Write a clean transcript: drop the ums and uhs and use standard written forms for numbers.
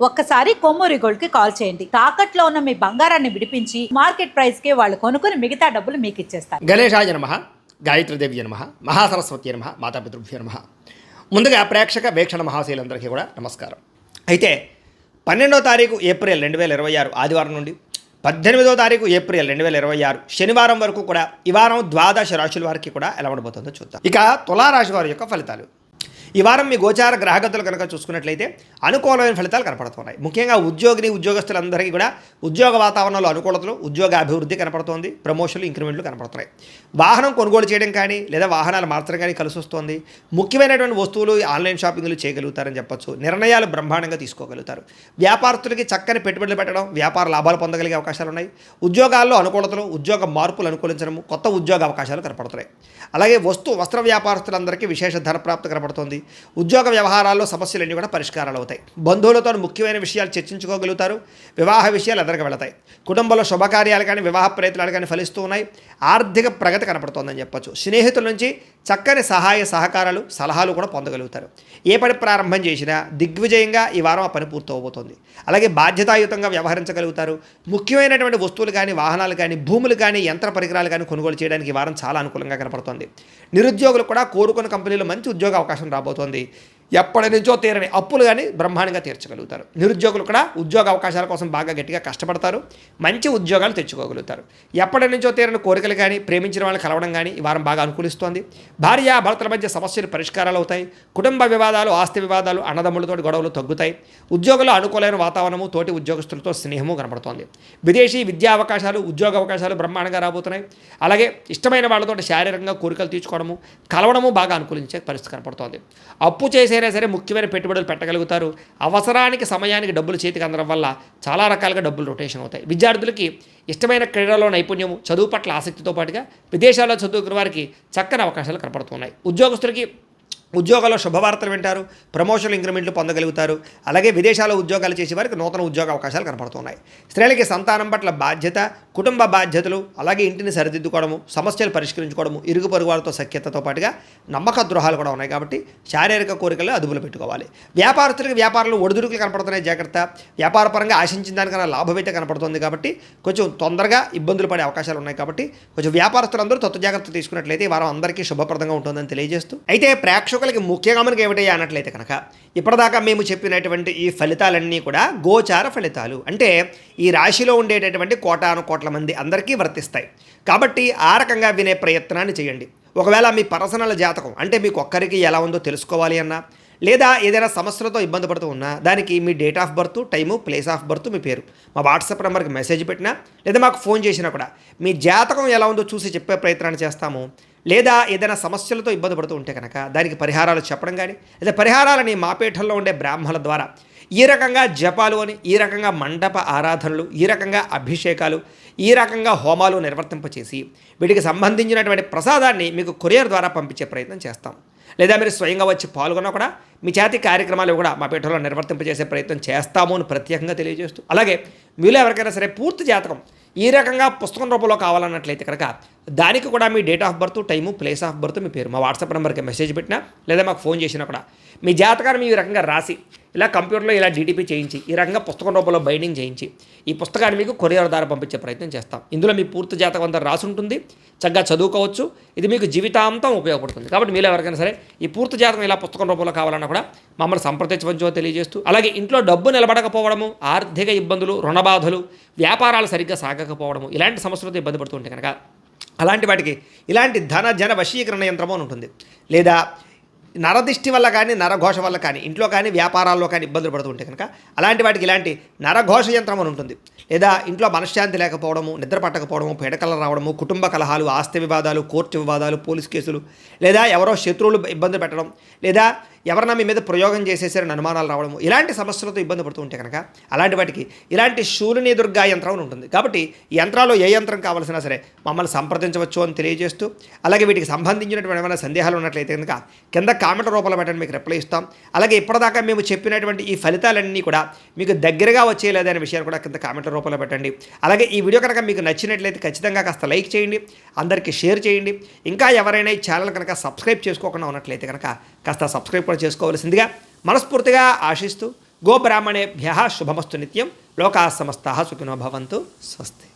ఒక్కసారి కొమ్మూరి గోల్డ్ కి కాల్ చేయండి. తాకట్లో ఉన్న మీ బంగారాన్ని విడిపించి మార్కెట్ ప్రైస్ కి వాళ్ళు కొనుక్కుని మిగతా డబ్బులు మీకు ఇచ్చేస్తారు. గణేశాయ నమః, గాయత్రీదేవి నమః, మహాసరస్వతి నమః, మాతాపితృభ్యో నమః. ముందుగా ప్రేక్షక వీక్షణ మహాశీలందరికీ కూడా నమస్కారం. అయితే 12వ తారీఖు ఏప్రిల్ 2026 ఆదివారం నుండి 18వ తారీఖు ఏప్రిల్ 2026 శనివారం వరకు కూడా ఈ వారం ద్వాదశ రాశుల వారికి కూడా ఎలా ఉండబోతుందో చూద్దాం. ఇక తులారాశి వారి యొక్క ఫలితాలు. ఈ వారం మీ గోచార గ్రహగతులు కనుక చూసుకున్నట్లయితే అనుకూలమైన ఫలితాలు కనపడుతున్నాయి. ముఖ్యంగా ఉద్యోగస్తులందరికీ కూడా ఉద్యోగ వాతావరణంలో అనుకూలతలు, ఉద్యోగ అభివృద్ధి కనపడుతోంది. ప్రమోషన్లు, ఇంక్రిమెంట్లు కనపడుతున్నాయి. వాహనం కొనుగోలు చేయడం కానీ లేదా వాహనాలు మార్చడం కానీ కలిసి వస్తుంది. ముఖ్యమైనటువంటి వస్తువులు ఆన్లైన్ షాపింగ్లు చేయగలుగుతారని చెప్పొచ్చు. నిర్ణయాలు బ్రహ్మాండంగా తీసుకోగలుగుతారు. వ్యాపారస్తులకి చక్కని పెట్టుబడులు పెట్టడం, వ్యాపార లాభాలు పొందగలిగే అవకాశాలు ఉన్నాయి. ఉద్యోగాల్లో అనుకూలతలు, ఉద్యోగ మార్పులు అనుకూలించడం, కొత్త ఉద్యోగ అవకాశాలు కనపడుతున్నాయి. అలాగే వస్త్ర వ్యాపారస్తులందరికీ విశేష ధనప్రాప్తి కనపడుతుంది. ఉద్యోగ వ్యవహారాల్లో సమస్యలన్నీ కూడా పరిష్కారాలు అవుతాయి. బంధువులతో ముఖ్యమైన విషయాలు చర్చించుకోగలుగుతారు. వివాహ విషయాలు ఎదురుగా వెళతాయి. కుటుంబంలో శుభకార్యాలు కానీ వివాహ ప్రయత్నాలు కానీ ఫలిస్తూ ఉన్నాయి. ఆర్థిక ప్రగతి కనపడుతోందని చెప్పొచ్చు. స్నేహితుల నుంచి చక్కని సహాయ సహకారాలు, సలహాలు కూడా పొందగలుగుతారు. ఏ పని ప్రారంభం చేసినా దిగ్విజయంగా ఈ వారం ఆ పని పూర్తవబోతోంది. అలాగే బాధ్యతాయుతంగా వ్యవహరించగలుగుతారు. ముఖ్యమైనటువంటి వస్తువులు కానీ, వాహనాలు కానీ, భూములు కానీ, యంత్ర పరికరాలు కానీ కొనుగోలు చేయడానికి ఈ వారం చాలా అనుకూలంగా కనపడుతోంది. నిరుద్యోగులు కూడా కోరుకున్న కంపెనీలో మంచి ఉద్యోగ అవకాశం రాబోతోంది. ఎప్పటి నుంచో తీరని అప్పులు కానీ బ్రహ్మాండంగా తీర్చగలుగుతారు. నిరుద్యోగులు కూడా ఉద్యోగ అవకాశాల కోసం బాగా గట్టిగా కష్టపడతారు. మంచి ఉద్యోగాలు తెచ్చుకోగలుగుతారు. ఎప్పటి నుంచో తీరని కోరికలు కానీ, ప్రేమించిన వాళ్ళని కలవడం కానీ ఈ వారం బాగా అనుకూలిస్తోంది. భార్యాభర్తల మధ్య సమస్యలు పరిష్కారాలు అవుతాయి. కుటుంబ వివాదాలు, ఆస్తి వివాదాలు, అన్నదమ్ములతో గొడవలు తగ్గుతాయి. ఉద్యోగుల్లో అనుకూలమైన వాతావరణము, తోటి ఉద్యోగస్తులతో స్నేహము కనపడుతోంది. విదేశీ విద్యా అవకాశాలు, ఉద్యోగ అవకాశాలు బ్రహ్మాండంగా రాబోతున్నాయి. అలాగే ఇష్టమైన వాళ్ళతో శారీరకంగా కోరికలు తీర్చుకోవడము, కలవడము బాగా అనుకూలించే పరిస్థితి కనపడుతోంది. అప్పు చేసైనా సరే ముఖ్యమైన పెట్టుబడులు పెట్టగలుగుతారు. అవసరానికి సమయానికి డబ్బులు చేతికి అందడం వల్ల చాలా రకాలుగా డబ్బులు రొటేషన్ అవుతాయి. విద్యార్థులకి ఇష్టమైన క్రీడలో నైపుణ్యము, చదువు పట్ల ఆసక్తితో పాటుగా విదేశాల్లో చదువుకున్న వారికి చక్కని అవకాశాలు కనపడుతున్నాయి. ఉద్యోగస్తులకి ఉద్యోగాల్లో శుభవార్తలు వింటారు. ప్రమోషన్లు, ఇంక్రిమెంట్లు పొందగలుగుతారు. అలాగే విదేశాల్లో ఉద్యోగాలు చేసే వారికి నూతన ఉద్యోగ అవకాశాలు కనపడుతున్నాయి. స్త్రీలకి సంతానం పట్ల బాధ్యత, కుటుంబ బాధ్యతలు, అలాగే ఇంటిని సరిదిద్దుకోవడము, సమస్యలు పరిష్కరించుకోవడము, ఇరుగు పొరుగు వారితో సఖ్యతతో పాటుగా నమ్మక ద్రోహాలు కూడా ఉన్నాయి. కాబట్టి శారీరక కోరికలు అదుపులో పెట్టుకోవాలి. వ్యాపారస్తులకి వ్యాపారంలో ఒడిదుడుకులు కనపడుతున్నాయి. జాగ్రత్త. వ్యాపార పరంగా ఆశించిన దానికన్నా లాభం అయితే కనపడుతుంది. కాబట్టి కొంచెం తొందరగా ఇబ్బందులు పడే అవకాశాలు ఉన్నాయి. కాబట్టి కొంచెం వ్యాపారస్తులందరూ తత్వ జాగ్రత్త తీసుకున్నట్లయితే వారం అందరికీ శుభప్రదంగా ఉంటుందని తెలియజేస్తూ, అయితే ప్రేక్షకులకి ముఖ్యంగా మనకి ఏమిటయ్యా అన్నట్లయితే కనుక ఇప్పటిదాకా మేము చెప్పినటువంటి ఈ ఫలితాలన్నీ కూడా గోచార ఫలితాలు. అంటే ఈ రాశిలో ఉండేటటువంటి కోటాను కోట్ల మంది అందరికీ వర్తిస్తాయి. కాబట్టి ఆ రకంగా వినే ప్రయత్నాన్ని చేయండి. ఒకవేళ మీ పర్సనల్ జాతకం అంటే మీకు ఒక్కరికి ఎలా ఉందో తెలుసుకోవాలి అన్నా, లేదా ఏదైనా సమస్యలతో ఇబ్బంది పడుతూ ఉన్నా దానికి మీ date of birth, time, place of birth, మీ పేరు మా వాట్సాప్ నెంబర్కి మెసేజ్ పెట్టినా లేదా మాకు ఫోన్ చేసినా కూడా మీ జాతకం ఎలా ఉందో చూసి చెప్పే ప్రయత్నాన్ని చేస్తాము. లేదా ఏదైనా సమస్యలతో ఇబ్బంది పడుతూ ఉంటే కనుక దానికి పరిహారాలు చెప్పడం కానీ, లేదా పరిహారాలని మా పీఠంలో ఉండే బ్రాహ్మణుల ద్వారా ఈ రకంగా జపాలు అని, ఈ రకంగా మండప ఆరాధనలు, ఈ రకంగా అభిషేకాలు, ఈ రకంగా హోమాలు నిర్వర్తింపచేసి వీటికి సంబంధించినటువంటి ప్రసాదాన్ని మీకు కొరియర్ ద్వారా పంపించే ప్రయత్నం చేస్తాం. లేదా మీరు స్వయంగా వచ్చి పాల్గొన్నా కూడా మీ చేతి కార్యక్రమాలు కూడా మా పీఠంలో నిర్వర్తింపజేసే ప్రయత్నం చేస్తాము అని ప్రత్యేకంగా తెలియజేస్తూ, అలాగే మీలో ఎవరికైనా సరే పూర్తి జాతకం ఈ రకంగా పుస్తకం రూపంలో కావాలన్నట్లయితే కనుక దానికి కూడా మీ date of birth, time, place of birth, మీ పేరు మా వాట్సాప్ నెంబర్కి మెసేజ్ పెట్టినా లేదా మాకు ఫోన్ చేసినా కూడా మీ జాతకాన్ని ఈ రకంగా రాసి ఇలా కంప్యూటర్లో ఇలా డీటీపీ చేయించి ఈ రకంగా పుస్తకం రూపంలో బైండింగ్ చేయించి ఈ పుస్తకాన్ని మీకు కొరియర్ ద్వారా పంపించే ప్రయత్నం చేస్తాం. ఇందులో మీ పూర్తి జాతకం అంతా రాసి ఉంటుంది. చక్కగా చదువుకోవచ్చు. ఇది మీకు జీవితాంతం ఉపయోగపడుతుంది. కాబట్టి మీరు ఎవరికైనా సరే ఈ పూర్తి జాతకం ఇలా పుస్తకం రూపంలో కావాలన్నా కూడా మమ్మల్ని సంప్రదించవచ్చో తెలియజేస్తూ, అలాగే ఇంట్లో డబ్బు నిలబడకపోవడము, ఆర్థిక ఇబ్బందులు, రుణబాధలు, వ్యాపారాలు సరిగ్గా సాగకపోవడము, ఇలాంటి సమస్యలతో ఇబ్బంది పడుతుంటే కనుక అలాంటి వాటికి ఇలాంటి ధన జన వశీకరణ యంత్రము అని ఉంటుంది. లేదా నరదిష్టి వల్ల కానీ, నరఘోష వల్ల కానీ, ఇంట్లో కానీ వ్యాపారాల్లో కానీ ఇబ్బందులు పడుతుంటే కనుక అలాంటి వాటికి ఇలాంటి నరఘోష యంత్రం అని ఉంటుంది. లేదా ఇంట్లో మనశ్శాంతి లేకపోవడము, నిద్ర పట్టకపోవడము, పీడకలు రావడము, కుటుంబ కలహాలు, ఆస్తి వివాదాలు, కోర్టు వివాదాలు, పోలీస్ కేసులు, లేదా ఎవరో శత్రువులు ఇబ్బంది పెట్టడం, లేదా ఎవరన్నా మీ మీద ప్రయోగం చేసేసారని అనుమానాలు రావడము, ఇలాంటి సమస్యలతో ఇబ్బంది పడుతూ ఉంటే కనుక అలాంటి వాటికి ఇలాంటి శూలిని దుర్గా యంత్రం ఉంటుంది. కాబట్టి ఈ యంత్రాల్లో ఏ యంత్రం కావాల్సినా సరే మమ్మల్ని సంప్రదించవచ్చు అని తెలియజేస్తూ, అలాగే వీటికి సంబంధించినటువంటి ఏమైనా సందేహాలు ఉన్నట్లయితే కనుక కింద కామెంట్ రూపంలో పెట్టండి, మీకు రిప్లై ఇస్తాం. అలాగే ఇప్పటిదాకా మేము చెప్పినటువంటి ఈ ఫలితాలన్నీ కూడా మీకు దగ్గరగా వచ్చేలేదనే విషయాన్ని కూడా కింద కామెంట్ రూపంలో పెట్టండి. అలాగే ఈ వీడియో కనుక మీకు నచ్చినట్లయితే ఖచ్చితంగా కాస్త లైక్ చేయండి, అందరికీ షేర్ చేయండి. ఇంకా ఎవరైనా ఈ ఛానల్ కనుక సబ్స్క్రైబ్ చేసుకోకుండా ఉన్నట్లయితే కనుక కాస్త సబ్స్క్రైబ్ కూడా చేసుకోవాల్సిందిగా మనస్ఫూర్తిగా ఆశిస్తూ గోబ్రాహ్మణేభ్య శుభమస్తు నిత్యం. లోకాः సమస్తాः సుఖినో భవంతు. స్వస్తి.